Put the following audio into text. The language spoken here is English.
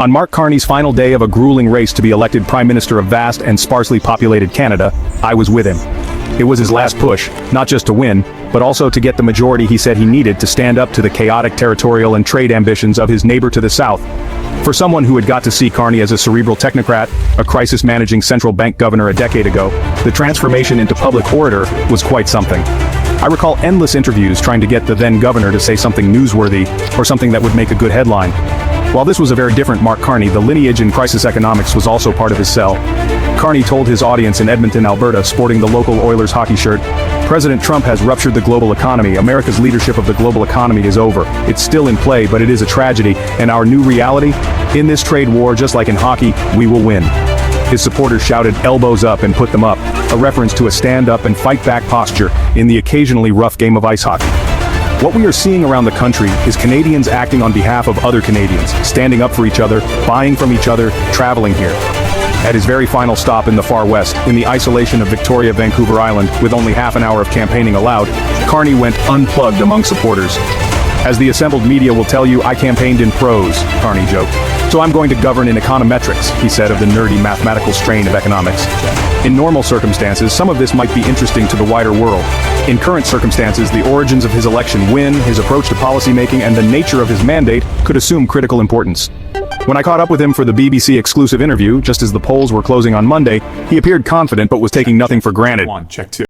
On Mark Carney's final day of a grueling race to be elected Prime Minister of vast and sparsely populated Canada, I was with him. It was his last push, not just to win, but also to get the majority he said he needed to stand up to the chaotic territorial and trade ambitions of his neighbor to the south. For someone who had got to see Carney as a cerebral technocrat, a crisis-managing central bank governor a decade ago, the transformation into public orator was quite something. I recall endless interviews trying to get the then governor to say something newsworthy, or something that would make a good headline. While this was a very different Mark Carney, the lineage in crisis economics was also part of his sell. Carney told his audience in Edmonton, Alberta, sporting the local Oilers hockey shirt, "President Trump has ruptured the global economy. America's leadership of the global economy is over. It's still in play, but it is a tragedy. And our new reality? In this trade war, just like in hockey, we will win." His supporters shouted "elbows up" and "put them up," a reference to a stand-up and fight-back posture in the occasionally rough game of ice hockey. What we are seeing around the country is Canadians acting on behalf of other Canadians, standing up for each other, buying from each other, traveling here. At his very final stop in the far west, in the isolation of Victoria, Vancouver Island, with only half an hour of campaigning allowed, Carney went unplugged among supporters. "As the assembled media will tell you, I campaigned in prose," Carney joked. "So I'm going to govern in econometrics," he said of the nerdy mathematical strain of economics. In normal circumstances, some of this might be interesting to the wider world. In current circumstances, the origins of his election win, his approach to policymaking, and the nature of his mandate could assume critical importance. When I caught up with him for the BBC exclusive interview, just as the polls were closing on Monday, he appeared confident but was taking nothing for granted. Check 2.